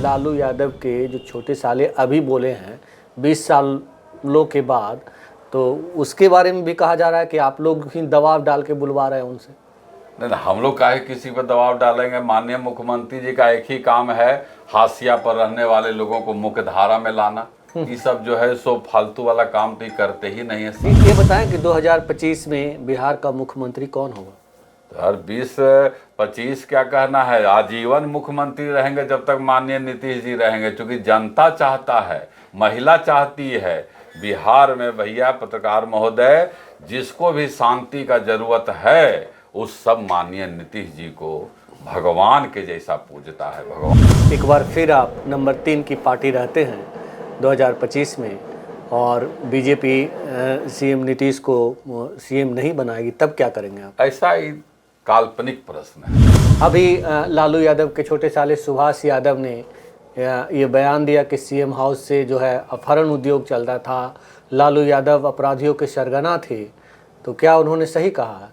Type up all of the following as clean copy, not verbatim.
लालू यादव के जो छोटे साले अभी बोले हैं 20 सालों के बाद, तो उसके बारे में भी कहा जा रहा है कि आप लोग ही दबाव डाल के बुलवा रहे हैं उनसे। नहीं, हम लोग काहे किसी पर दबाव डालेंगे। माननीय मुख्यमंत्री जी का एक ही काम है, हाशिया पर रहने वाले लोगों को मुख्य धारा में लाना। ये सब जो है सो फालतू वाला काम तो करते ही नहीं है। ये बताएं कि 2025 में बिहार का मुख्यमंत्री कौन होगा? हर 20-25 क्या कहना है, आजीवन मुख्यमंत्री रहेंगे जब तक माननीय नीतीश जी रहेंगे, क्योंकि जनता चाहता है, महिला चाहती है। बिहार में भैया पत्रकार महोदय, जिसको भी शांति का जरूरत है उस सब माननीय नीतीश जी को भगवान के जैसा पूजता है। भगवान एक बार फिर आप नंबर 3 की पार्टी रहते हैं 2025 में और बीजेपी सीएम नीतीश को सीएम नहीं बनाएगी, तब क्या करेंगे आप? ऐसा ही काल्पनिक प्रश्न है। अभी लालू यादव के छोटे साले सुभाष यादव ने ये बयान दिया कि सीएम हाउस से जो है अपहरण उद्योग चल रहा था, लालू यादव अपराधियों के सरगना थे, तो क्या उन्होंने सही कहा है?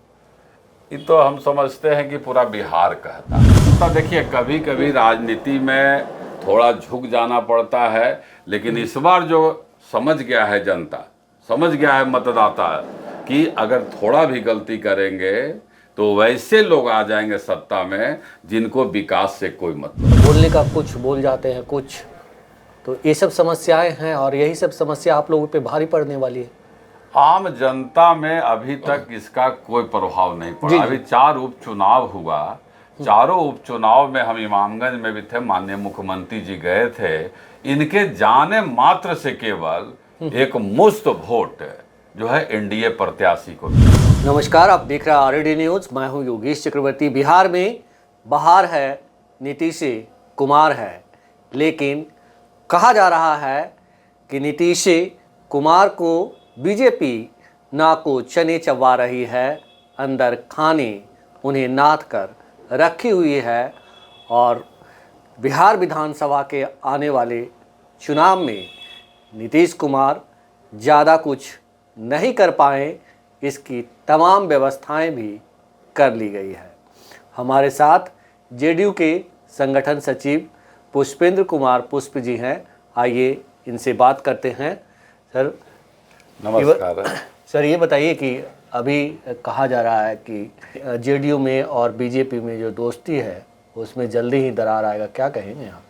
ये तो हम समझते हैं कि पूरा बिहार कहता है। तो देखिए, कभी कभी राजनीति में थोड़ा झुक जाना पड़ता है, लेकिन इस बार जो समझ गया है जनता, समझ गया है मतदाता कि अगर थोड़ा भी गलती करेंगे तो वैसे लोग आ जाएंगे सत्ता में जिनको विकास से कोई मतलब। बोलने का कुछ बोल जाते हैं कुछ, तो ये सब समस्याएं हैं और यही सब समस्या आप लोगों पे भारी पड़ने वाली है। आम जनता में अभी तक इसका कोई प्रभाव नहीं पड़ा। अभी 4 उपचुनाव हुआ, चारों उपचुनाव में हम इमामगंज में भी थे, माननीय मुख्यमंत्री जी गए थे। इनके जाने मात्र से केवल एक मुश्त वोट जो है एनडीए प्रत्याशी को। नमस्कार, आप देख रहे हैं आरडी न्यूज, मैं हूं योगेश चक्रवर्ती। बिहार में बहार है, नीतीश कुमार है, लेकिन कहा जा रहा है कि नीतीश कुमार को बीजेपी ना को चने चबा रही है, अंदर खाने उन्हें नाथ कर रखी हुई है और बिहार विधानसभा के आने वाले चुनाव में नीतीश कुमार ज़्यादा कुछ नहीं कर पाए, इसकी तमाम व्यवस्थाएं भी कर ली गई है। हमारे साथ जेडीयू के संगठन सचिव पुष्पेंद्र कुमार पुष्प जी हैं, आइए इनसे बात करते हैं। सर नमस्कार। सर ये बताइए कि अभी कहा जा रहा है कि जेडीयू में और बीजेपी में जो दोस्ती है उसमें जल्दी ही दरार आएगा, क्या कहेंगे आप?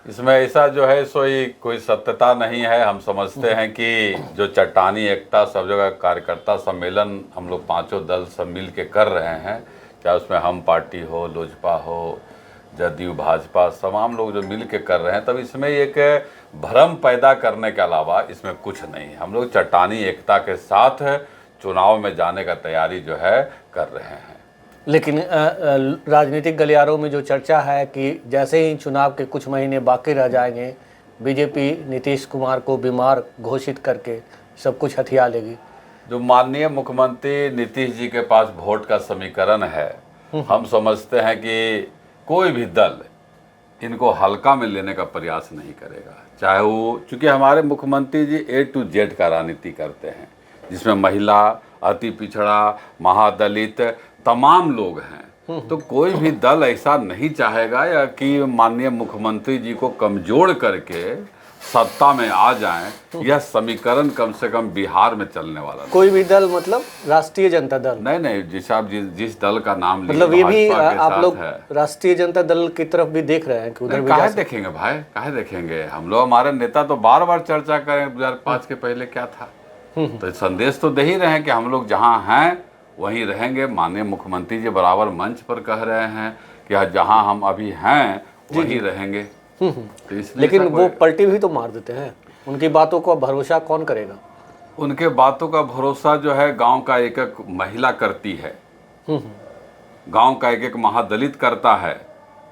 इसमें ऐसा जो है सोई कोई सत्यता नहीं है। हम समझते हैं कि जो चट्टानी एकता सब जगह कार्यकर्ता सम्मेलन हम लोग 5 दल सब मिल के कर रहे हैं, चाहे उसमें हम पार्टी हो, लोजपा हो, जदयू, भाजपा, तमाम लोग जो मिल के कर रहे हैं, तब इसमें एक भ्रम पैदा करने के अलावा इसमें कुछ नहीं। हम लोग चट्टानी एकता के साथ चुनाव में जाने का तैयारी जो है कर रहे हैं। लेकिन राजनीतिक गलियारों में जो चर्चा है कि जैसे ही चुनाव के कुछ महीने बाकी रह जाएंगे, बीजेपी नीतीश कुमार को बीमार घोषित करके सब कुछ हथिया लेगी। जो माननीय मुख्यमंत्री नीतीश जी के पास वोट का समीकरण है, हम समझते हैं कि कोई भी दल इनको हल्का में लेने का प्रयास नहीं करेगा। चाहे वो, चूँकि हमारे मुख्यमंत्री जी A to Z का राजनीति करते हैं, जिसमें महिला, अति पिछड़ा, महादलित तमाम लोग हैं, तो कोई भी दल ऐसा नहीं चाहेगा या कि माननीय मुख्यमंत्री जी को कमजोर करके सत्ता में आ जाएं। यह समीकरण कम से कम बिहार में चलने वाला नहीं। कोई भी दल मतलब राष्ट्रीय जनता दल? नहीं, जिस दल का नाम मतलब ये भी आप लोग राष्ट्रीय जनता दल की तरफ भी देख रहे हैं कि उधर भी काहे देखेंगे भाई, काहे देखेंगे? हम लोग, हमारे नेता तो बार बार चर्चा करें 2005 के पहले क्या था, तो संदेश तो दे ही रहे हैं कि हम लोग जहाँ हैं वहीं रहेंगे। माननीय मुख्यमंत्री जी बराबर मंच पर कह रहे हैं कि जहाँ हम अभी हैं वहीं रहेंगे। तो लेकिन वो पलटी भी तो मार देते हैं, उनकी बातों को भरोसा कौन करेगा? उनके बातों का भरोसा जो है गांव का एक एक महिला करती है, गांव का एक एक महादलित करता है।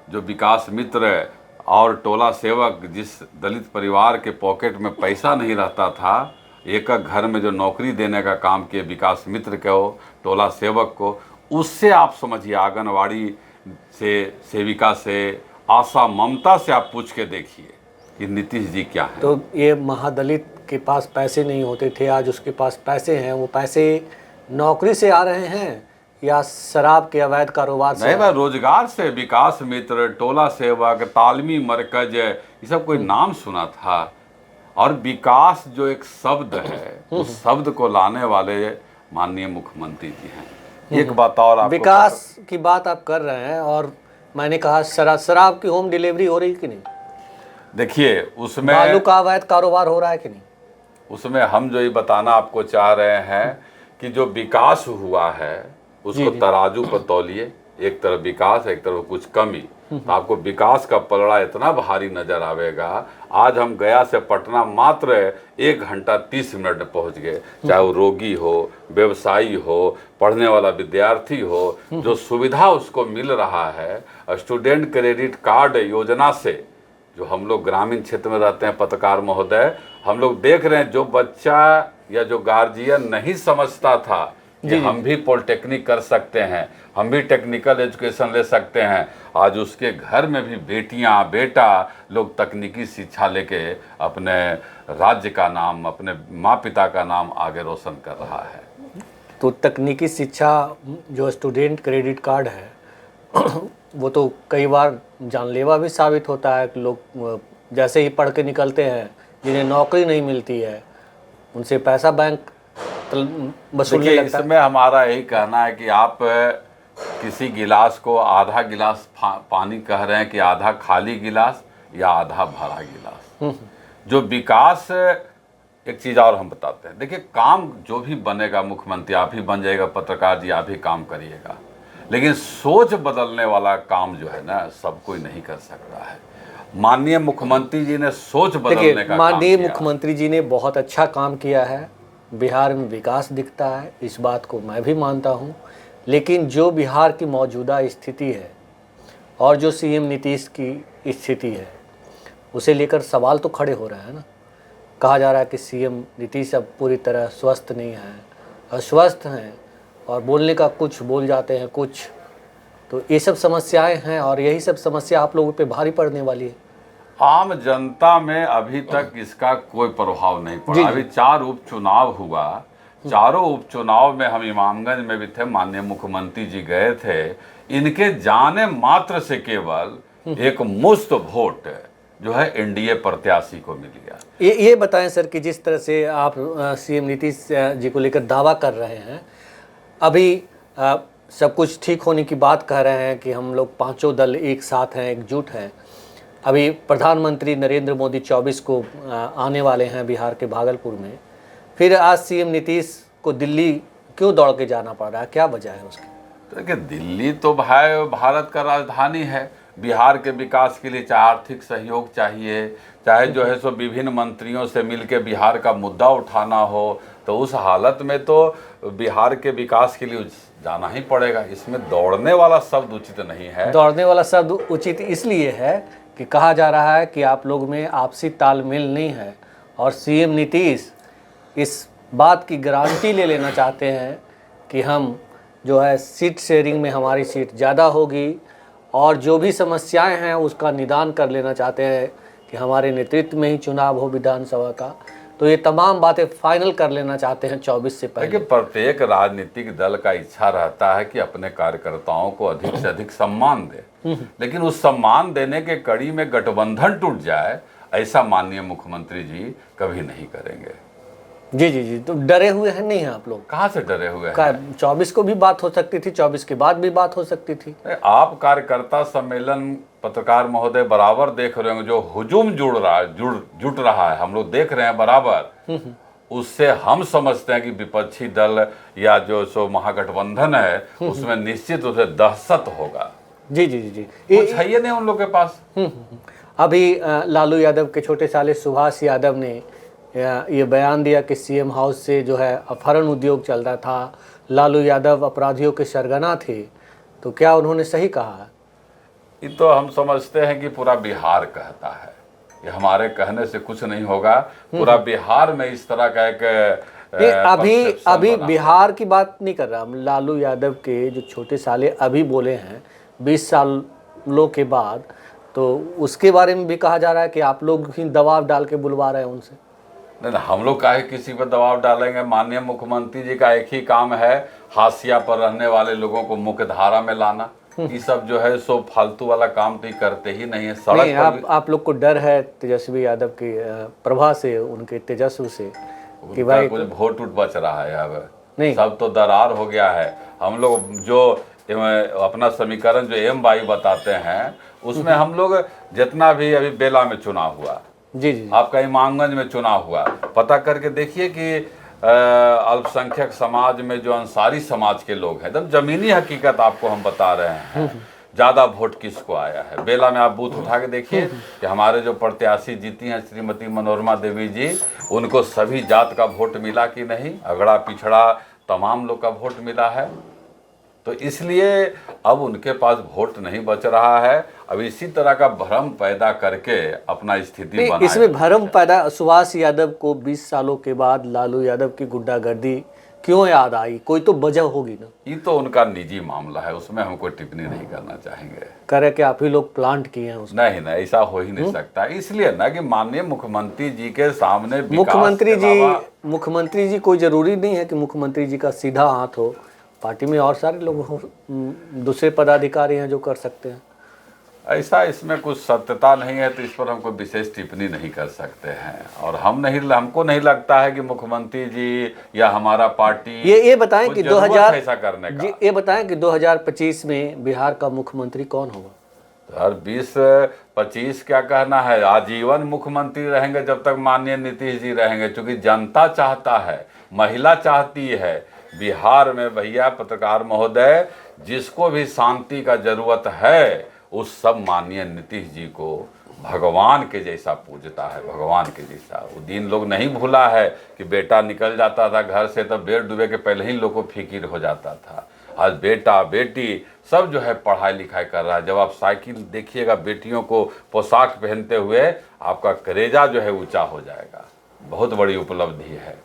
जो विकास मित्र और टोला सेवक, जिस दलित परिवार के पॉकेट में पैसा नहीं रहता था, एक एक घर में जो नौकरी देने का काम किए विकास मित्र को, टोला सेवक को, उससे आप समझिए, आंगनवाड़ी से, सेविका से, आशा ममता से आप पूछ के देखिए कि नीतीश जी क्या है। तो ये महादलित के पास पैसे नहीं होते थे, आज उसके पास पैसे हैं, वो पैसे नौकरी से आ रहे हैं या शराब के अवैध कारोबार से? नहीं भाई, रोजगार से, विकास मित्र, टोला सेवक, तालमी मरकज, ये सब कोई नाम सुना था? और विकास जो एक शब्द है, उस शब्द को लाने वाले माननीय मुख्यमंत्री जी हैं। एक बात और आपको विकास की बात आप कर रहे हैं और मैंने कहा शराब की होम डिलीवरी हो रही कि नहीं? देखिए, उसमें बालू का अवैध कारोबार हो रहा है कि नहीं? उसमें हम जो ये बताना आपको चाह रहे हैं कि जो विकास हुआ है उसको तराजू पर तौलिए, एक तरफ विकास, एक तरफ कुछ कमी, तो आपको विकास का पलड़ा इतना भारी नजर आवेगा। आज हम गया से पटना मात्र 1 घंटा 30 मिनट में पहुंच गए। चाहे वो रोगी हो, व्यवसायी हो, पढ़ने वाला विद्यार्थी हो, जो सुविधा उसको मिल रहा है स्टूडेंट क्रेडिट कार्ड योजना से, जो हम लोग ग्रामीण क्षेत्र में रहते हैं पत्रकार महोदय, हम लोग देख रहे हैं जो बच्चा या जो गार्जियन नहीं समझता था कि हम भी पॉलिटेक्निक कर सकते हैं, हम भी टेक्निकल एजुकेशन ले सकते हैं, आज उसके घर में भी बेटियां बेटा लोग तकनीकी शिक्षा लेके अपने राज्य का नाम, अपने माँ पिता का नाम आगे रोशन कर रहा है। तो तकनीकी शिक्षा जो स्टूडेंट क्रेडिट कार्ड है वो तो कई बार जानलेवा भी साबित होता है कि लोग जैसे ही पढ़ के निकलते हैं, जिन्हें नौकरी नहीं मिलती है, उनसे पैसा बैंक वसूलने लगता है। इसमें हमारा यही कहना है कि आप किसी गिलास को आधा गिलास पानी कह रहे हैं कि आधा खाली गिलास या आधा भरा गिलास। जो विकास, एक चीज़ और हम बताते हैं, देखिए काम जो भी बनेगा, मुख्यमंत्री आप ही बन जाएगा, पत्रकार जी आप ही काम करिएगा, लेकिन सोच बदलने वाला काम जो है ना, सब कोई नहीं कर सकता है। माननीय मुख्यमंत्री जी ने सोच बदलने का काम किया। माननीय मुख्यमंत्री जी ने बहुत अच्छा काम किया है, बिहार में विकास दिखता है, इस बात को मैं भी मानता हूँ। लेकिन जो बिहार की मौजूदा स्थिति है और जो सीएम नीतीश की स्थिति है, उसे लेकर सवाल तो खड़े हो रहे हैं ना। कहा जा रहा है कि सीएम नीतीश अब पूरी तरह स्वस्थ नहीं है, अस्वस्थ हैं और बोलने का कुछ बोल जाते हैं कुछ। तो ये सब समस्याएं हैं और यही सब समस्या आप लोगों पे भारी पड़ने वाली है। आम जनता में अभी तक इसका कोई प्रभाव नहीं पड़ा। अभी 4 उपचुनाव हुआ, चारों उपचुनाव में हम इमामगंज में भी थे, माननीय मुख्यमंत्री जी गए थे, इनके जाने मात्र से केवल एक मुश्त वोट जो है एनडीए प्रत्याशी को मिल गया। ये बताएं सर कि जिस तरह से आप सीएम नीतीश जी को लेकर दावा कर रहे हैं, अभी सब कुछ ठीक होने की बात कह रहे हैं कि हम लोग पांचों दल एक साथ हैं, एकजुट हैं। अभी प्रधानमंत्री नरेंद्र मोदी 24 को आने वाले हैं बिहार के भागलपुर में। फिर आज सीएम नीतीश को दिल्ली क्यों दौड़ के जाना पड़ रहा है, क्या वजह है उसकी? तो देखिए, दिल्ली तो भाई भारत का राजधानी है। बिहार के विकास के लिए चाहे आर्थिक सहयोग चाहिए, चाहे जो है सो विभिन्न मंत्रियों से मिलकर बिहार का मुद्दा उठाना हो, तो उस हालत में तो बिहार के विकास के लिए जाना ही पड़ेगा। इसमें दौड़ने वाला शब्द उचित नहीं है। दौड़ने वाला शब्द उचित इसलिए है कि कहा जा रहा है कि आप लोग में आपसी तालमेल नहीं है और सीएम नीतीश इस बात की गारंटी ले लेना चाहते हैं कि हम जो है सीट शेयरिंग में हमारी सीट ज़्यादा होगी और जो भी समस्याएं हैं उसका निदान कर लेना चाहते हैं कि हमारे नेतृत्व में ही चुनाव हो विधानसभा का। तो ये तमाम बातें फाइनल कर लेना चाहते हैं 24 से पहले। देखिए, प्रत्येक राजनीतिक दल का इच्छा रहता है कि अपने कार्यकर्ताओं को अधिक से अधिक सम्मान दे, लेकिन उस सम्मान देने के कड़ी में गठबंधन टूट जाए, ऐसा माननीय मुख्यमंत्री जी कभी नहीं करेंगे। जी जी जी। तो डरे हुए हैं नहीं हैं आप लोग? कहाँ से डरे हुए हैं? 24 को भी बात हो सकती थी, 24 के बाद भी बात हो सकती थी। आप कार्यकर्ता सम्मेलन पत्रकार महोदय बराबर देख रहे होंगे, जो हुजूम जुट रहा है, हम लोग देख रहे हैं बराबर। उससे हम समझते हैं कि विपक्षी दल या जो सो महागठबंधन है उसमें निश्चित रूप से दहशत होगा। जी जी जी। कुछ है ही नहीं उन लोग के पास। अभी लालू यादव के छोटे साले सुभाष यादव ने ये बयान दिया कि सीएम हाउस से जो है अपहरण उद्योग चल रहा था, लालू यादव अपराधियों के सरगना थे। तो क्या उन्होंने सही कहा? ये तो हम समझते हैं कि पूरा बिहार कहता है, ये हमारे कहने से कुछ नहीं होगा। पूरा बिहार में इस तरह का एक अभी बिहार की बात नहीं कर रहा हम। लालू यादव के जो छोटे साले अभी बोले हैं 20 सालों के बाद, तो उसके बारे में भी कहा जा रहा है कि आप लोग ही दबाव डाल के बुलवा रहे हैं उनसे। नहीं नहीं, हम लोग काहे किसी पर दबाव डालेंगे। माननीय मुख्यमंत्री जी का एक ही काम है, हाशिया पर रहने वाले लोगों को मुख्य धारा में लाना। ये सब जो है सो फालतू वाला काम तो ये करते ही नहीं है। नहीं, सड़क पर आप लोग को डर है तेजस्वी यादव की प्रभा से, उनके तेजस्व से कि उनका भाई कुछ वोट उठ बच रहा है अब, नहीं। सब तो दरार हो गया है। हम लोग जो अपना समीकरण जो एम वाई बताते हैं उसमें हम लोग जितना भी अभी बेला में चुनाव हुआ, जी जी आपका इमामगंज में चुनाव हुआ, पता करके देखिए कि अल्पसंख्यक समाज में जो अंसारी समाज के लोग हैं, एकदम जमीनी हकीकत आपको हम बता रहे हैं, ज़्यादा वोट किसको आया है। बेला में आप बूथ उठा के देखिए कि हमारे जो प्रत्याशी जीती हैं श्रीमती मनोरमा देवी जी, उनको सभी जात का वोट मिला कि नहीं, अगड़ा पिछड़ा तमाम लोग का वोट मिला है। तो इसलिए अब उनके पास वोट नहीं बच रहा है। अब इसी तरह का भ्रम पैदा करके अपना स्थिति नहीं, बनाए। इसमें भ्रम पैदा, सुभाष यादव को 20 सालों के बाद लालू यादव की गुंडागर्दी क्यों याद आई? कोई तो वजह होगी ना। ये तो उनका निजी मामला है, उसमें हम कोई टिप्पणी नहीं करना चाहेंगे। कह रहे कि आप ही लोग प्लांट किए हैं उसको। नहीं नहीं, ऐसा हो ही नहीं सकता। इसलिए ना कि माननीय मुख्यमंत्री जी के सामने विकास मुख्यमंत्री जी कोई जरूरी नहीं है कि मुख्यमंत्री जी का सीधा हाथ हो। पार्टी में और सारे लोग हो, दूसरे पदाधिकारी हैं जो कर सकते हैं। ऐसा इसमें कुछ सत्यता नहीं है, तो इस पर हम कोई विशेष टिप्पणी नहीं कर सकते हैं। और हमको नहीं लगता है कि मुख्यमंत्री जी या हमारा पार्टी ये बताएं कि 2000 ऐसा करने का। जी, ये बताएं कि 2025 में बिहार का मुख्यमंत्री कौन होगा? हर 20-25 क्या कहना है, आजीवन मुख्यमंत्री रहेंगे जब तक माननीय नीतीश जी रहेंगे, क्योंकि जनता चाहता है, महिला चाहती है बिहार में। भैया पत्रकार महोदय, जिसको भी शांति का जरूरत है उस सब माननीय नीतीश जी को भगवान के जैसा पूजता है, भगवान के जैसा। वो दिन लोग नहीं भूला है कि बेटा निकल जाता था घर से तब बेर डूबे के पहले ही लोग को फिक्र हो जाता था। आज बेटा बेटी सब जो है पढ़ाई लिखाई कर रहा है। जब आप साइकिल देखिएगा बेटियों को पोशाक पहनते हुए, आपका कलेजा जो है ऊंचा हो जाएगा। बहुत बड़ी उपलब्धि है।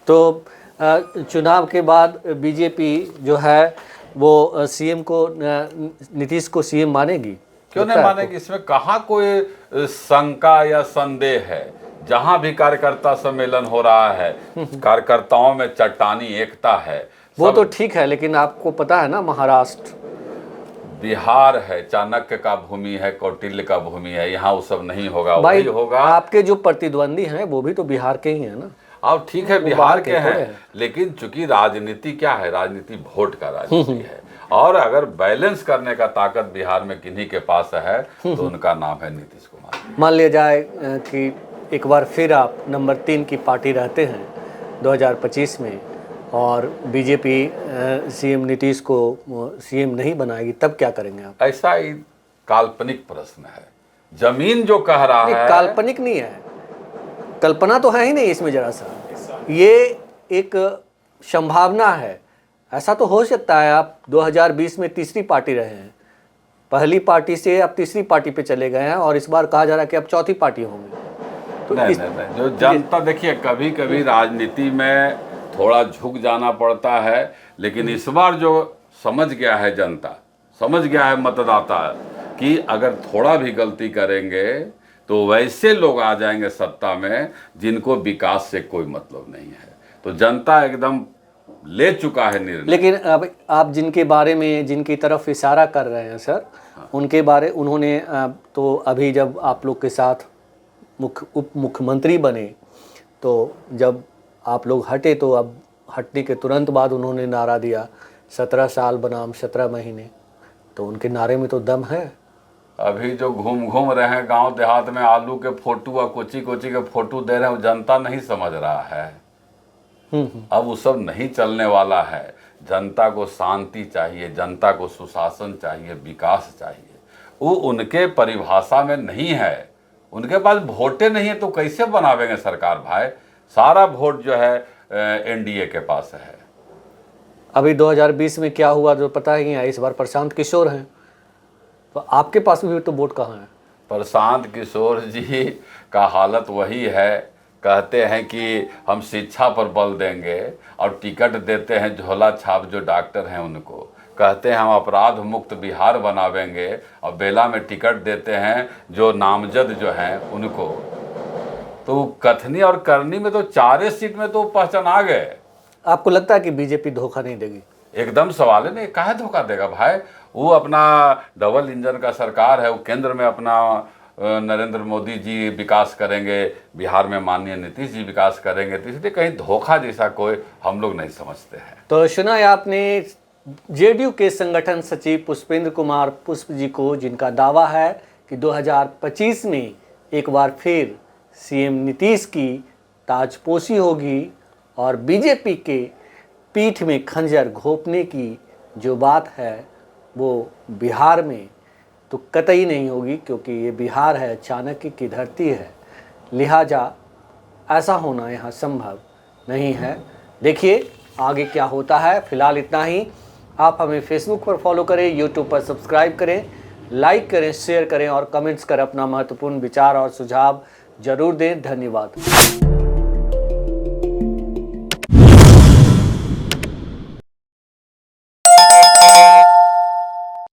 तो चुनाव के बाद बीजेपी जो है वो सीएम को, नीतीश को सीएम मानेगी? क्यों नहीं मानेगी? इसमें कहाँ कोई शंका या संदेह है। जहां भी कार्यकर्ता सम्मेलन हो रहा है, कार्यकर्ताओं में चट्टानी एकता है। वो तो ठीक है, लेकिन आपको पता है ना, महाराष्ट्र, बिहार है, चाणक्य का भूमि है, कौटिल्य का भूमि है, यहाँ वो सब नहीं होगा। भाई वही होगा। आपके जो प्रतिद्वंदी हैं वो भी तो बिहार के ही हैं ना। अब ठीक है, बिहार के हैं, लेकिन चूंकि राजनीति क्या है, राजनीति वोट का राजनीति है। और अगर बैलेंस करने का ताकत बिहार में किन्हीं के पास है तो उनका नाम है नीतीश कुमार। मान लिया जाए कि एक बार फिर आप नंबर 3 की पार्टी रहते हैं 2025 में, और बीजेपी सीएम नीतीश को सीएम नहीं बनाएगी, तब क्या करेंगे आप? ऐसा ही काल्पनिक प्रश्न है। जमीन जो कह रहा है, काल्पनिक नहीं है, कल्पना तो है ही नहीं इसमें जरा सा। ये एक संभावना है। ऐसा तो हो सकता है आप 2020 में तीसरी पार्टी रहे हैं, पहली पार्टी से अब तीसरी पार्टी पे चले गए हैं, और इस बार कहा जा रहा है कि अब चौथी पार्टी होंगी। तो नहीं, नहीं, जो जनता, देखिए कभी कभी राजनीति में थोड़ा झुक जाना पड़ता है, लेकिन इस बार जो समझ गया है जनता, समझ गया है मतदाता कि अगर थोड़ा भी गलती करेंगे तो वैसे लोग आ जाएंगे सत्ता में जिनको विकास से कोई मतलब नहीं है। तो जनता एकदम ले चुका है निर्णय। लेकिन अब आप जिनके बारे में, जिनकी तरफ इशारा कर रहे हैं सर, उनके बारे, उन्होंने तो अभी जब आप लोग के साथ उप मुख्यमंत्री बने, तो जब आप लोग हटे तो अब हटने के तुरंत बाद उन्होंने नारा दिया 17 साल बनाम 17 महीने। तो उनके नारे में तो दम है। अभी जो घूम रहे हैं गांव देहात में, आलू के फोटो और कोची के फोटो दे रहे हैं, जनता नहीं समझ रहा है। अब वो सब नहीं चलने वाला है। जनता को शांति चाहिए, जनता को सुशासन चाहिए, विकास चाहिए। वो उनके परिभाषा में नहीं है। उनके पास वोटें नहीं है तो कैसे बनावेंगे सरकार भाई? सारा वोट जो है एनडीए के पास है। अभी 2020 में क्या हुआ जो पता ही है। इस बार प्रशांत किशोर हैं, तो आपके पास भी तो वोट कहाँ है? प्रशांत किशोर जी का हालत वही है। कहते हैं कि हम शिक्षा पर बल देंगे और टिकट देते हैं झोला छाप जो डॉक्टर हैं उनको। कहते हैं हम अपराध मुक्त बिहार बनावेंगे और बेला में टिकट देते हैं जो नामजद जो हैं उनको। तो कथनी और करनी में तो 4 सीट में तो पहचान आ गए। आपको लगता है कि बीजेपी धोखा नहीं देगी? एकदम सवाल है नहीं, काहे धोखा देगा भाई। वो अपना डबल इंजन का सरकार है, वो केंद्र में अपना नरेंद्र मोदी जी विकास करेंगे, बिहार में माननीय नीतीश जी विकास करेंगे, तो इसलिए कहीं धोखा जैसा कोई हम लोग नहीं समझते हैं। तो सुना है आपने जेडीयू के संगठन सचिव पुष्पेंद्र कुमार पुष्प जी को, जिनका दावा है कि 2025 में एक बार फिर सीएम नीतीश की ताजपोशी होगी और बीजेपी के पीठ में खंजर घोंपने की जो बात है वो बिहार में तो कतई नहीं होगी, क्योंकि ये बिहार है, चाणक्य की धरती है, लिहाजा ऐसा होना यहाँ संभव नहीं है। देखिए आगे क्या होता है। फिलहाल इतना ही। आप हमें फेसबुक पर फॉलो करें, यूट्यूब पर सब्सक्राइब करें, लाइक करें, शेयर करें और कमेंट्स कर अपना महत्वपूर्ण विचार और सुझाव जरूर दें। धन्यवाद।